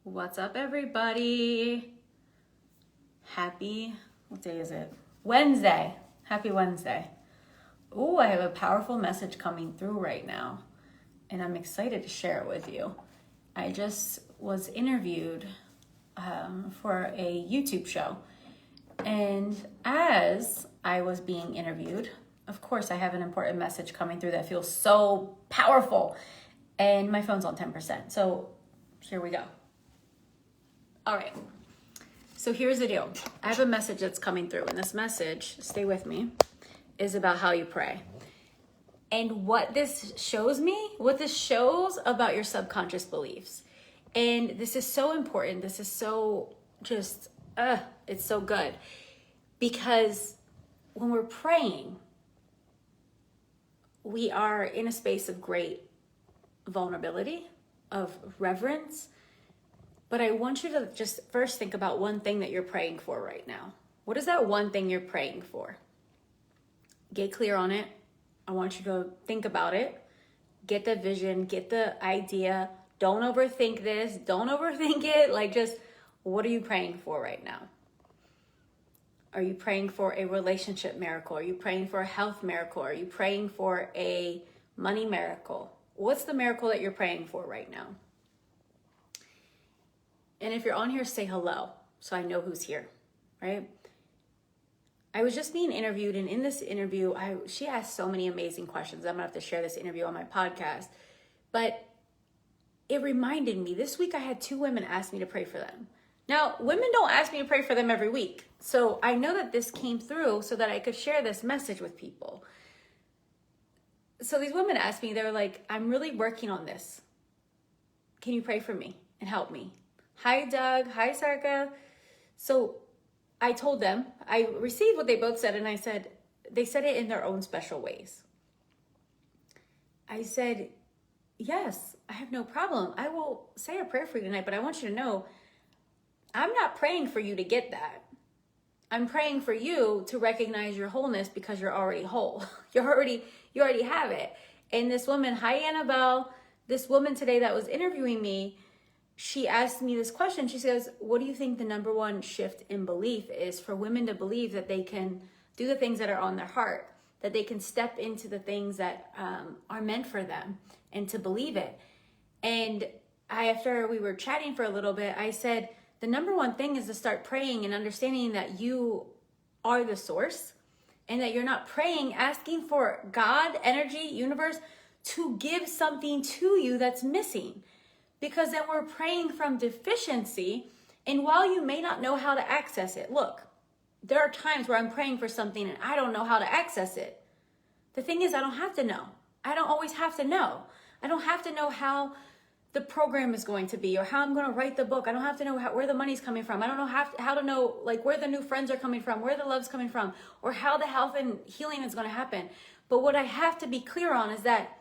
What's up, everybody? What day is it? Wednesday. Happy Wednesday. Oh, I have a powerful message coming through right now, and I'm excited to share it with you. I just was interviewed for a YouTube show, and as I was being interviewed, of course, I have an important message coming through that feels so powerful, and my phone's on 10%. So here we go. All right, so here's the deal. I have a message that's coming through, and this message, stay with me, is about how you pray. And what this shows about your subconscious beliefs. And this is so important. This is so it's so good. Because when we're praying, we are in a space of great vulnerability, of reverence. But I want you to just first think about one thing that you're praying for right now. What is that one thing you're praying for? Get clear on it. I want you to think about it. Get the vision, get the idea. Don't overthink this. Don't overthink it. What are you praying for right now? Are you praying for a relationship miracle? Are you praying for a health miracle? Are you praying for a money miracle? What's the miracle that you're praying for right now? And if you're on here, say hello, so I know who's here, right? I was just being interviewed, and in this interview, she asked so many amazing questions. I'm gonna have to share this interview on my podcast. But it reminded me, this week I had 2 women ask me to pray for them. Now, women don't ask me to pray for them every week. So I know that this came through so that I could share this message with people. So these women asked me, they were like, I'm really working on this. Can you pray for me and help me? Hi, Doug. Hi, Sarka. So I told them, I received what they both said, and I said, they said it in their own special ways. I said, yes, I have no problem. I will say a prayer for you tonight, but I want you to know, I'm not praying for you to get that. I'm praying for you to recognize your wholeness because you're already whole. You already have it. And this woman, hi, Annabelle, this woman today that was interviewing me, she asked me this question. She says, what do you think the number one shift in belief is for women to believe that they can do the things that are on their heart, that they can step into the things that are meant for them, and to believe it? And after we were chatting for a little bit, I said, the number one thing is to start praying and understanding that you are the source, and that you're not praying, asking for God, energy, universe, to give something to you that's missing. Because then we're praying from deficiency, and while you may not know how to access it, look, there are times where I'm praying for something and I don't know how to access it. The thing is, I don't have to know. I don't always have to know. I don't have to know how the program is going to be or how I'm going to write the book. I don't have to know where the money's coming from. I don't know how to know where the new friends are coming from, where the love's coming from, or how the health and healing is going to happen. But what I have to be clear on is that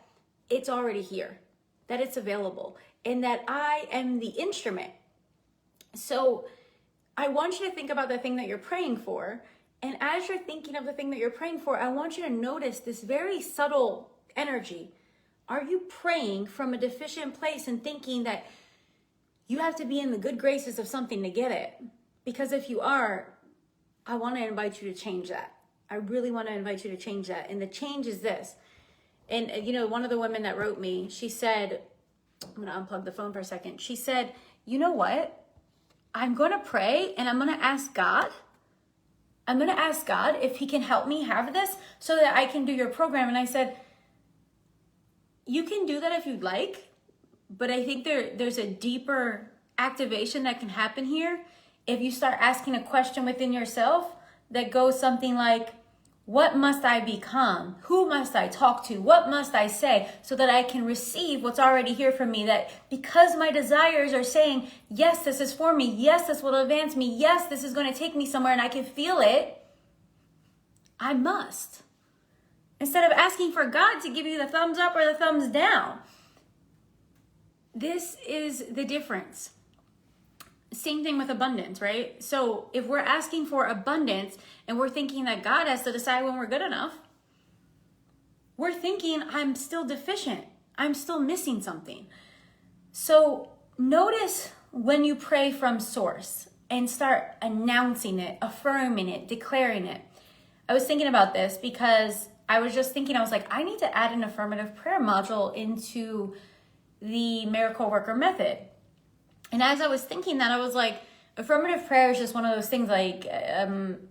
it's already here, that it's available, and that I am the instrument. So I want you to think about the thing that you're praying for. And as you're thinking of the thing that you're praying for, I want you to notice this very subtle energy. Are you praying from a deficient place and thinking that you have to be in the good graces of something to get it? Because if you are, I want to invite you to change that. I really want to invite you to change that. And the change is this. And one of the women that wrote me, she said, I'm going to unplug the phone for a second. She said, you know what? I'm going to pray and I'm going to ask God. I'm going to ask God if he can help me have this so that I can do your program. And I said, you can do that if you'd like, but I think there's a deeper activation that can happen here if you start asking a question within yourself that goes something like, what must I become? Who must I talk to? What must I say so that I can receive what's already here from me? That because my desires are saying, yes, this is for me. Yes, this will advance me. Yes, this is going to take me somewhere and I can feel it. I must. Instead of asking for God to give you the thumbs up or the thumbs down. This is the difference. Same thing with abundance, right? So if we're asking for abundance and we're thinking that God has to decide when we're good enough, we're thinking I'm still deficient. I'm still missing something. So notice when you pray from source and start announcing it, affirming it, declaring it. I was thinking about this because I was like, I need to add an affirmative prayer module into the Miracle Worker Method. And as I was thinking that, I was like, affirmative prayer is just one of those things like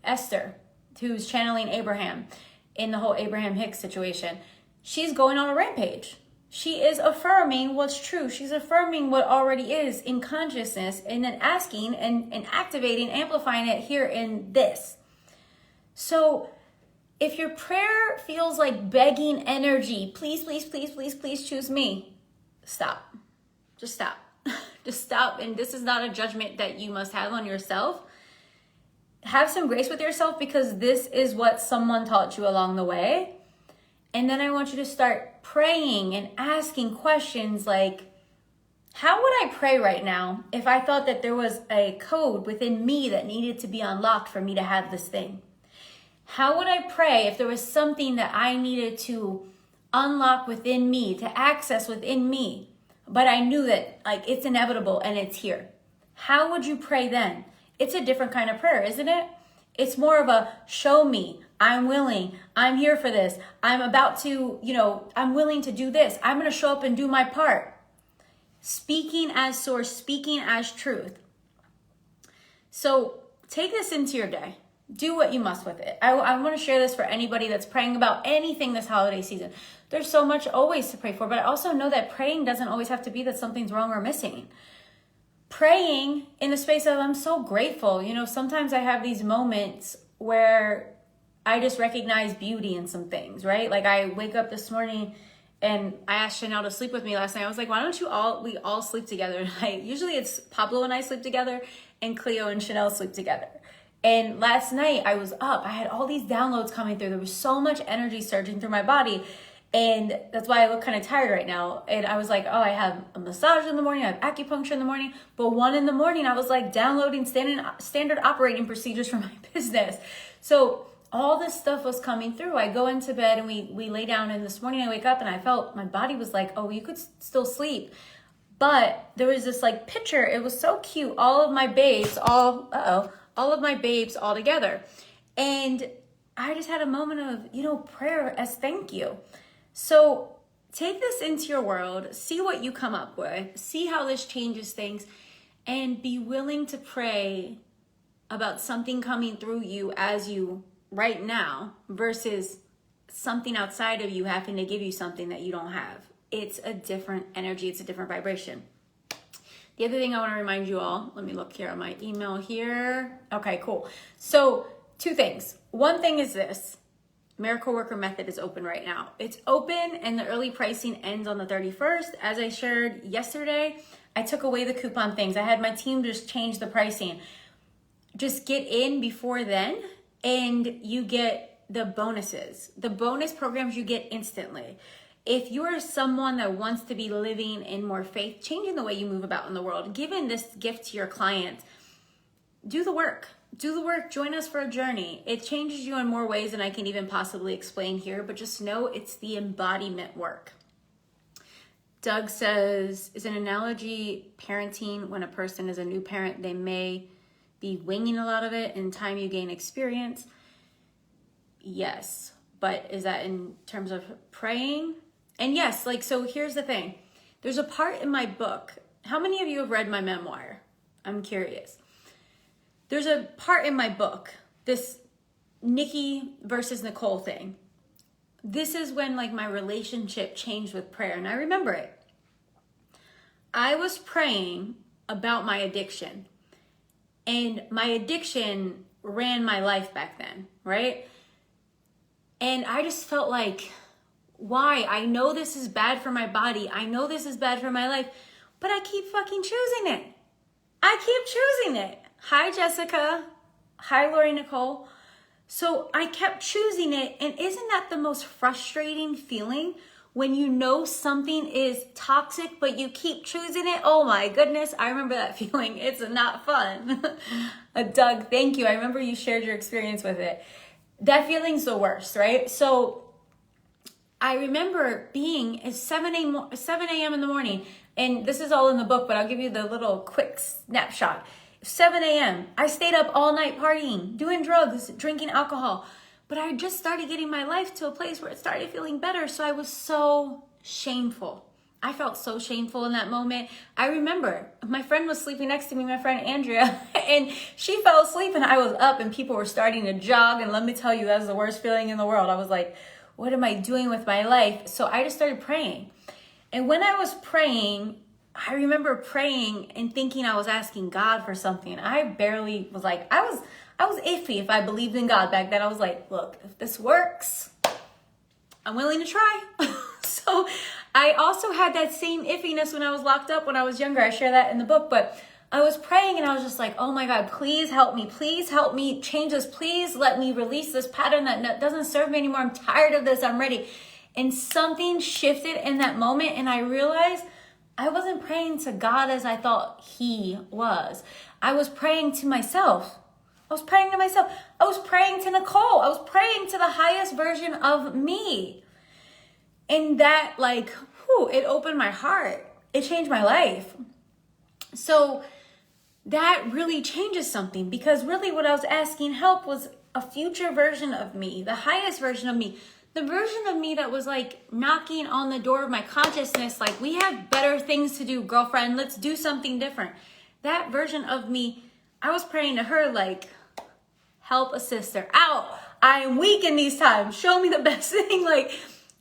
Esther, who's channeling Abraham in the whole Abraham Hicks situation. She's going on a rampage. She is affirming what's true. She's affirming what already is in consciousness and then asking and activating, amplifying it here in this. So if your prayer feels like begging energy, please, please, please, please, please choose me, stop. Just stop. Just stop. And this is not a judgment that you must have on yourself. Have some grace with yourself because this is what someone taught you along the way. And then I want you to start praying and asking questions like, how would I pray right now if I thought that there was a code within me that needed to be unlocked for me to have this thing? How would I pray if there was something that I needed to unlock within me, to access within me, but I knew that like it's inevitable and it's here? How would you pray then? It's a different kind of prayer, isn't it? It's more of a show me, I'm willing, I'm here for this, I'm about to, I'm willing to do this, I'm going to show up and do my part. Speaking as source, speaking as truth. So take this into your day. Do what you must with it. I want to share this for anybody that's praying about anything this holiday season. There's so much always to pray for, but I also know that praying doesn't always have to be that something's wrong or missing. Praying in the space of I'm so grateful. Sometimes I have these moments where I just recognize beauty in some things, right? Like I wake up this morning and I asked Chanel to sleep with me last night. I was like, why don't we all sleep together tonight? Usually it's Pablo and I sleep together and Cleo and Chanel sleep together. And last night I was up, I had all these downloads coming through. There was so much energy surging through my body. And that's why I look kind of tired right now. And I was like, I have a massage in the morning, I have acupuncture in the morning. But 1 a.m, I was like downloading standard operating procedures for my business. So all this stuff was coming through. I go into bed and we lay down, and this morning I wake up and I felt my body was like, you could still sleep. But there was this like picture. It was so cute. All of my babes, all of my babes all together. And I just had a moment of, prayer as thank you. So take this into your world, see what you come up with, see how this changes things, and be willing to pray about something coming through you as you right now versus something outside of you having to give you something that you don't have. It's a different energy. It's a different vibration. The other thing I want to remind you all, let me look here on my email here. Okay, cool. So 2 things. One thing is this. Miracle Worker Method is open right now. It's open and the early pricing ends on the 31st. As I shared yesterday, I took away the coupon things. I had my team just change the pricing. Just get in before then and you get the bonuses. The bonus programs you get instantly. If you are someone that wants to be living in more faith, changing the way you move about in the world, giving this gift to your clients, do the work. Do the work. Join us for a journey. It changes you in more ways than I can even possibly explain here, but just know it's the embodiment work. Doug says, is an analogy parenting when a person is a new parent, they may be winging a lot of it. In time you gain experience. Yes, but is that in terms of praying? And yes, so here's the thing. There's a part in my book. How many of you have read my memoir? I'm curious. There's a part in my book, this Nikki versus Nicole thing. This is when my relationship changed with prayer, and I remember it. I was praying about my addiction, and my addiction ran my life back then, right? And I just felt like, why? I know this is bad for my body. I know this is bad for my life, but I keep fucking choosing it. I keep choosing it. Hi, Jessica. Hi, Lori Nicole. So I kept choosing it. And isn't that the most frustrating feeling when you know something is toxic, but you keep choosing it? Oh my goodness. I remember that feeling. It's not fun. Doug, thank you. I remember you shared your experience with it. That feeling's the worst, right? So I remember being at 7 a.m. in the morning. And this is all in the book, but I'll give you the little quick snapshot. 7 a.m. I stayed up all night partying, doing drugs, drinking alcohol. But I just started getting my life to a place where it started feeling better. So I was so shameful. I felt so shameful in that moment. I remember my friend was sleeping next to me, my friend Andrea, and she fell asleep and I was up and people were starting to jog. And let me tell you, that was the worst feeling in the world. I was like, what am I doing with my life? So I just started praying. And when I was praying, I remember praying and thinking I was asking God for something. I barely was like, I was iffy if I believed in God back then. I was like, look, if this works, I'm willing to try. So I also had that same iffiness when I was locked up when I was younger. I share that in the book, but I was praying and I was just like, oh my God, please help me change this. Please let me release this pattern that doesn't serve me anymore. I'm tired of this. I'm ready. And something shifted in that moment. And I realized I wasn't praying to God as I thought he was. I was praying to myself. I was praying to Nicole. I was praying to the highest version of me. And that it opened my heart. It changed my life. So that really changes something, because really what I was asking help was a future version of me, the highest version of me, the version of me that was knocking on the door of my consciousness, we have better things to do, girlfriend, let's do something different. That version of me, I was praying to her help a sister out. I am weak in these times. Show me the best thing.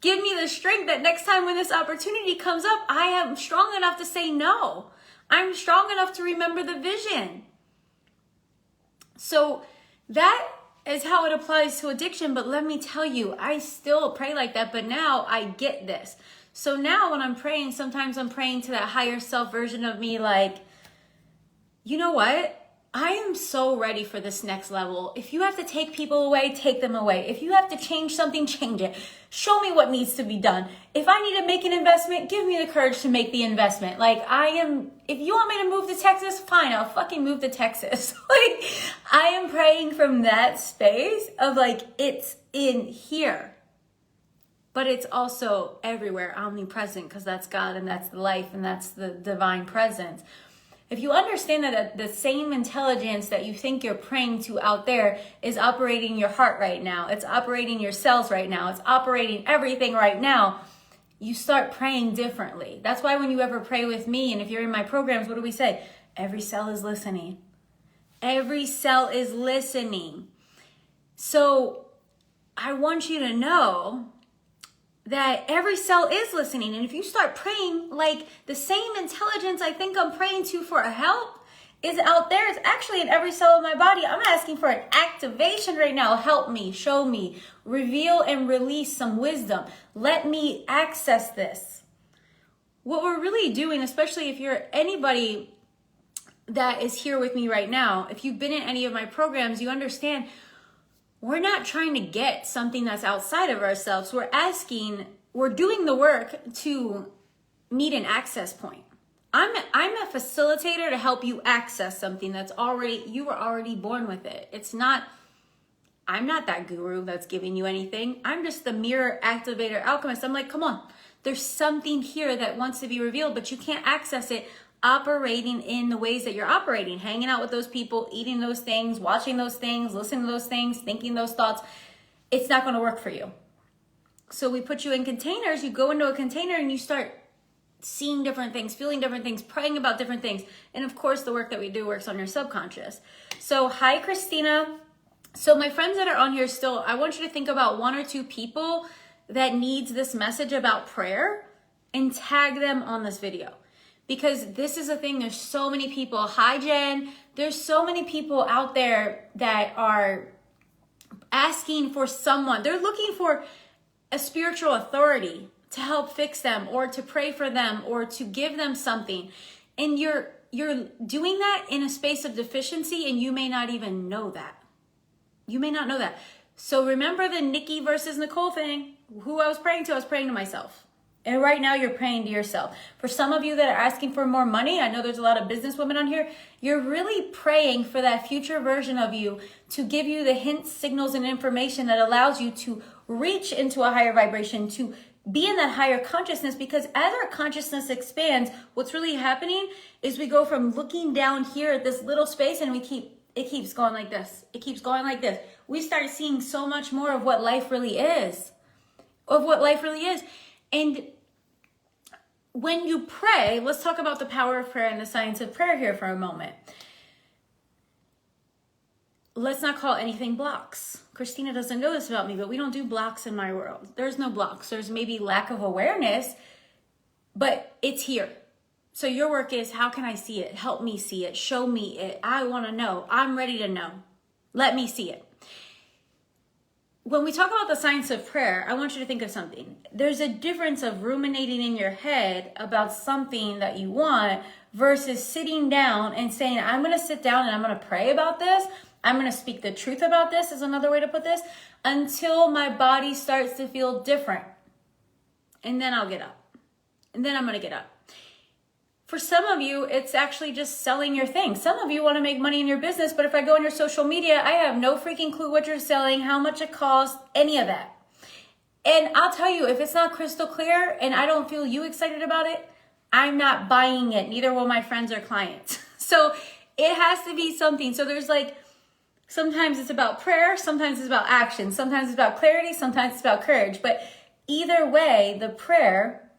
Give me the strength that next time when this opportunity comes up, I am strong enough to say no. I'm strong enough to remember the vision. So that is how it applies to addiction. But let me tell you, I still pray like that, but now I get this. So now when I'm praying, sometimes I'm praying to that higher self version of me, you know what? I am so ready for this next level. If you have to take people away, take them away. If you have to change something, change it. Show me what needs to be done. If I need to make an investment, give me the courage to make the investment. If you want me to move to Texas, fine, I'll fucking move to Texas. I am praying from that space of it's in here. But it's also everywhere, omnipresent, because that's God and that's the life and that's the divine presence. If you understand that the same intelligence that you think you're praying to out there is operating your heart right now, it's operating your cells right now, it's operating everything right now, you start praying differently. That's why when you ever pray with me, and if you're in my programs, what do we say? Every cell is listening. Every cell is listening. So I want you to know that every cell is listening. And if you start praying the same intelligence I think I'm praying to for help is out there, it's actually in every cell of my body. I'm asking for an activation right now. Help me, show me, reveal and release some wisdom. Let me access this. What we're really doing, especially if you're anybody that is here with me right now, if you've been in any of my programs, you understand we're not trying to get something that's outside of ourselves. We're doing the work to meet an access point. I'm a facilitator to help you access something that's you were already born with it. I'm not that guru that's giving you anything. I'm just the mirror activator alchemist. I'm come on, there's something here that wants to be revealed, but you can't access it operating in the ways that you're operating, hanging out with those people, eating those things, watching those things, listening to those things, thinking those thoughts. It's not going to work for you. So we put you in containers. You go into a container and you start seeing different things, feeling different things, praying about different things. And of course, the work that we do works on your subconscious. So hi, Christina. So my friends that are on here still, I want you to think about one or two people that needs this message about prayer and tag them on this video. Because this is a thing, there's so many people. Hi, Jen. There's so many people out there that are asking for someone. They're looking for a spiritual authority to help fix them or to pray for them or to give them something. And you're doing that in a space of deficiency and you may not even know that. You may not know that. So remember the Nikki versus Nicole thing. Who I was praying to myself. And right now you're praying to yourself. For some of you that are asking for more money, I know there's a lot of business women on here, you're really praying for that future version of you to give you the hints, signals, and information that allows you to reach into a higher vibration, to be in that higher consciousness, because as our consciousness expands, what's really happening is we go from looking down here at this little space, and it keeps going like this. It keeps going like this. We start seeing so much more of what life really is. And when you pray, let's talk about the power of prayer and the science of prayer here for a moment. Let's not call anything blocks. Christina doesn't know this about me, but we don't do blocks in my world. There's no blocks. There's maybe lack of awareness, but it's here. So your work is, how can I see it? Help me see it. Show me it. I want to know. I'm ready to know. Let me see it. When we talk about the science of prayer, I want you to think of something. There's a difference of ruminating in your head about something that you want versus sitting down and saying, I'm going to sit down and I'm going to pray about this. I'm going to speak the truth about this, is another way to put this, until my body starts to feel different. And then I'll get up. And then I'm going to get up. For some of you, it's actually just selling your thing. Some of you want to make money in your business, but if I go on your social media, I have no freaking clue what you're selling, how much it costs, any of that. And I'll tell you, if it's not crystal clear and I don't feel you excited about it, I'm not buying it. Neither will my friends or clients. So it has to be something. So there's like, sometimes it's about prayer, sometimes it's about action, sometimes it's about clarity, sometimes it's about courage. But either way, the prayer,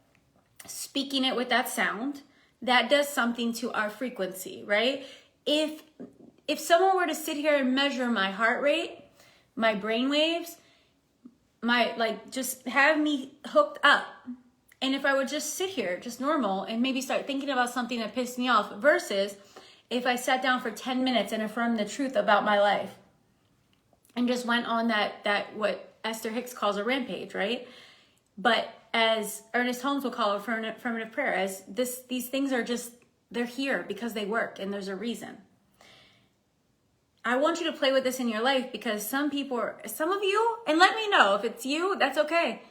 speaking it with that sound, that does something to our frequency, right? If someone were to sit here and measure my heart rate, my brain waves, just have me hooked up, and if I would just sit here, just normal, and maybe start thinking about something that pissed me off, versus if I sat down for 10 minutes and affirmed the truth about my life and just went on that what Esther Hicks calls a rampage, right? But as Ernest Holmes will call it, affirmative prayer, as these things are just, they're here because they work and there's a reason. I want you to play with this in your life, because some of you, and let me know if it's you, that's okay.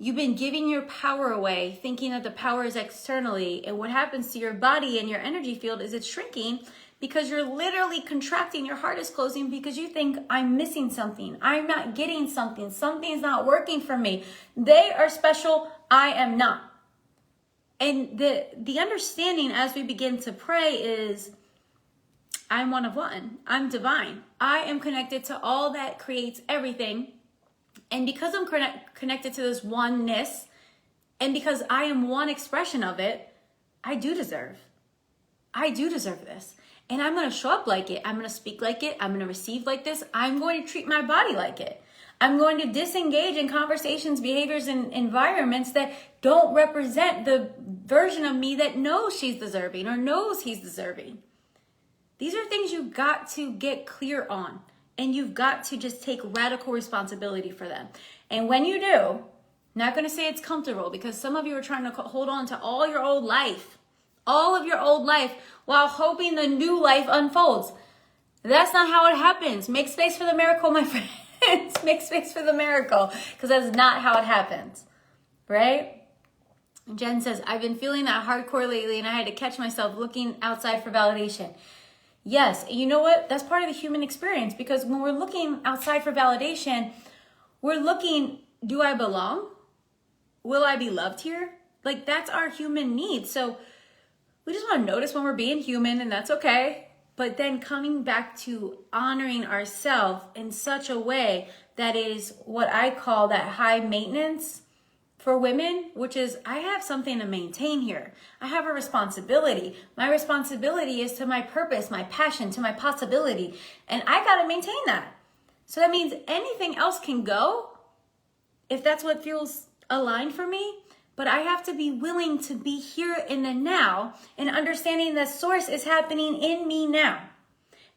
You've been giving your power away, thinking that the power is externally, and what happens to your body and your energy field is it's shrinking because you're literally contracting. Your heart is closing because you think, I'm missing something. I'm not getting something. Something's not working for me. They are special. I am not. And the understanding as we begin to pray is, I'm one of one. I'm divine. I am connected to all that creates everything. And because I'm connected to this oneness, and because I am one expression of it, I do deserve this. And I'm going to show up like it. I'm going to speak like it. I'm going to receive like this. I'm going to treat my body like it. I'm going to disengage in conversations, behaviors, and environments that don't represent the version of me that knows she's deserving or knows he's deserving. These are things you've got to get clear on. And you've got to just take radical responsibility for them. And when you do, not going to say it's comfortable, because some of you are trying to hold on to all of your old life, while hoping the new life unfolds. That's not how it happens. Make space for the miracle, my friends. Make space for the miracle, because that's not how it happens, right? Jen says, I've been feeling that hardcore lately, and I had to catch myself looking outside for validation. Yes, you know what? That's part of the human experience, because when we're looking outside for validation, we're looking, do I belong? Will I be loved here? Like, that's our human need. So we just want to notice when we're being human, and that's okay. But then coming back to honoring ourselves in such a way that is what I call that high maintenance for women, which is, I have something to maintain here. I have a responsibility. My responsibility is to my purpose, my passion, to my possibility. And I got to maintain that. So that means anything else can go if that's what feels aligned for me. But I have to be willing to be here in the now and understanding the source is happening in me now.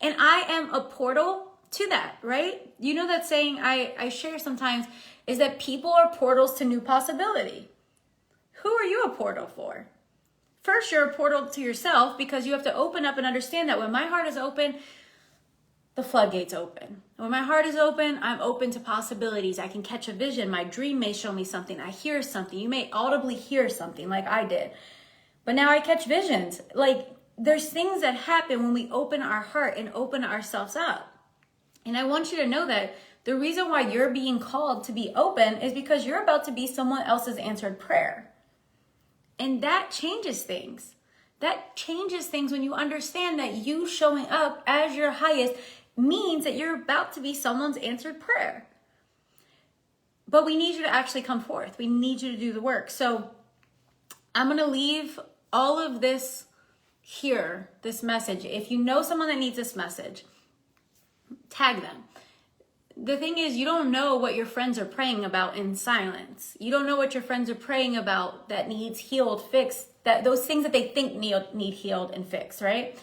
And I am a portal to that, right? You know that saying I share sometimes is that people are portals to new possibility. Who are you a portal for? First, you're a portal to yourself, because you have to open up and understand that when my heart is open, the floodgates open. When my heart is open, I'm open to possibilities. I can catch a vision. My dream may show me something. I hear something. You may audibly hear something like I did. But now I catch visions. Like, there's things that happen when we open our heart and open ourselves up. And I want you to know that The reason why you're being called to be open is because you're about to be someone else's answered prayer. And that changes things. That changes things when you understand that you showing up as your highest means that you're about to be someone's answered prayer. But we need you to actually come forth. We need you to do the work. So I'm going to leave all of this here, this message. If you know someone that needs this message, tag them. The thing is, you don't know what your friends are praying about in silence. You don't know what your friends are praying about that needs healed, fixed, that those things that they think need healed and fixed, right?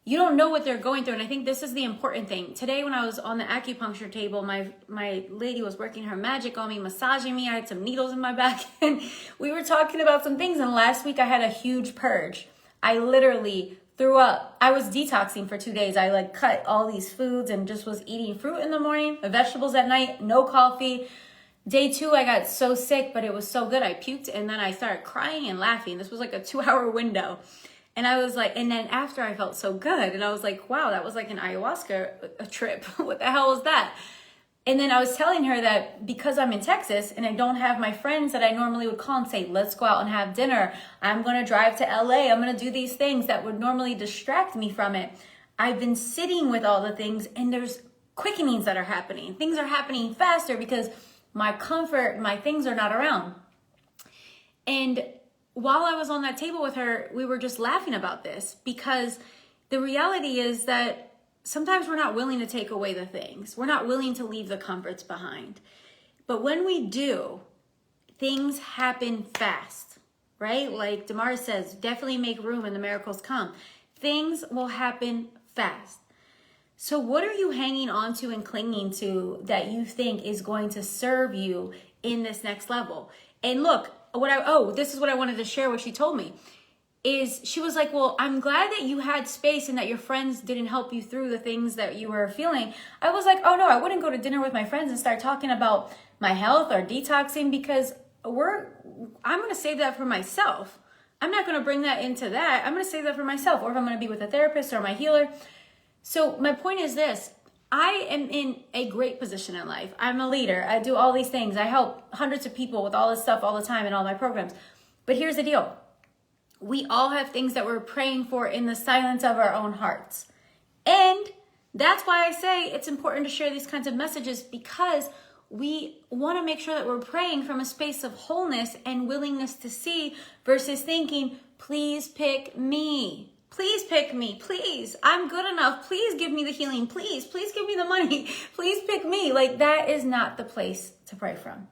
You don't know what they're going through. And I think this is the important thing. Today, when I was on the acupuncture table, my lady was working her magic on me, massaging me. I had some needles in my back and we were talking about some things. And last week I had a huge purge. I literally threw up. I was detoxing for 2 days. I cut all these foods and just was eating fruit in the morning, vegetables at night, no coffee. Day 2, I got so sick, but it was so good. I puked and then I started crying and laughing. This was like a 2-hour window. And I was like, and then after I felt so good and I was like, wow, that was like an ayahuasca trip. What the hell was that? And then I was telling her that because I'm in Texas and I don't have my friends that I normally would call and say, let's go out and have dinner. I'm going to drive to LA. I'm going to do these things that would normally distract me from it. I've been sitting with all the things and there's quickenings that are happening. Things are happening faster because my comfort, my things are not around. And while I was on that table with her, we were just laughing about this because the reality is that sometimes we're not willing to take away the things. We're not willing to leave the comforts behind. But when we do, things happen fast, right? Like Damara says, definitely make room and the miracles come. Things will happen fast. So what are you hanging on to and clinging to that you think is going to serve you in this next level? And look, this is what I wanted to share, what she told me. Is she was like, well, I'm glad that you had space and that your friends didn't help you through the things that you were feeling. I was like, oh no, I wouldn't go to dinner with my friends and start talking about my health or detoxing because I'm going to save that for myself. I'm not going to bring that into that. I'm going to save that for myself, or if I'm going to be with a therapist or my healer. So my point is this. I am in a great position in life. I'm a leader. I do all these things. I help hundreds of people with all this stuff all the time in all my programs. But here's the deal. We all have things that we're praying for in the silence of our own hearts. And that's why I say it's important to share these kinds of messages, because we want to make sure that we're praying from a space of wholeness and willingness to see versus thinking, please pick me. Please pick me. Please. I'm good enough. Please give me the healing. Please give me the money. Please pick me. Like, that is not the place to pray from.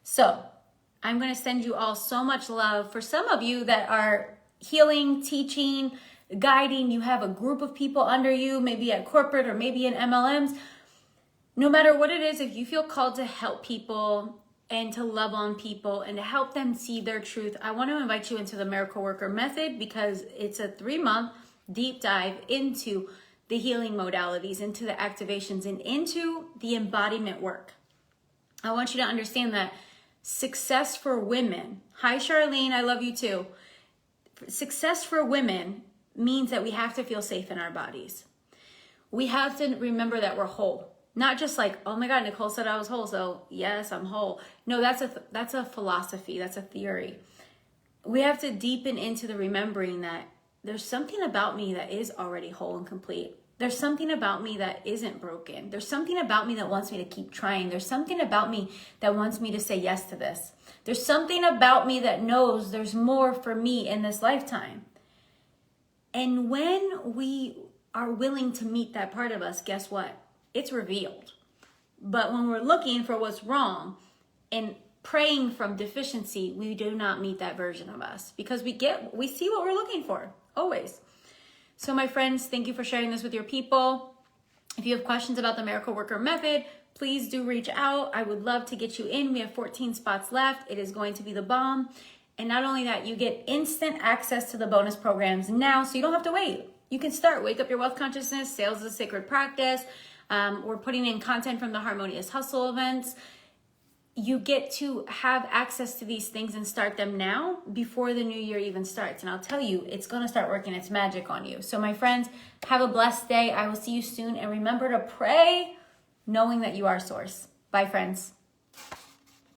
So I'm going to send you all so much love. For some of you that are healing, teaching, guiding, you have a group of people under you, maybe at corporate or maybe in MLMs. No matter what it is, if you feel called to help people and to love on people and to help them see their truth, I want to invite you into the Miracle Worker Method, because it's a 3-month deep dive into the healing modalities, into the activations, and into the embodiment work. I want you to understand that success for women, hi Charlene, I love you too. Success for women means that we have to feel safe in our bodies. We have to remember that we're whole. Not just like, oh my God, Nicole said I was whole, so yes, I'm whole. No, that's a philosophy, that's a theory. We have to deepen into the remembering that there's something about me that is already whole and complete. There's something about me that isn't broken. There's something about me that wants me to keep trying. There's something about me that wants me to say yes to this. There's something about me that knows there's more for me in this lifetime. And when we are willing to meet that part of us, guess what? It's revealed. But when we're looking for what's wrong and praying from deficiency, we do not meet that version of us, because we see what we're looking for, always. So my friends, thank you for sharing this with your people. If you have questions about the Miracle Worker Method, please do reach out. I would love to get you in. We have 14 spots left. It is going to be the bomb. And not only that, you get instant access to the bonus programs now, so you don't have to wait. You can start Wake Up Your Wealth Consciousness, Sales is a Sacred Practice. We're putting in content from the Harmonious Hustle events. You get to have access to these things and start them now before the new year even starts. And I'll tell you, it's going to start working its magic on you. So my friends, have a blessed day. I will see you soon. And remember to pray knowing that you are source. Bye, friends.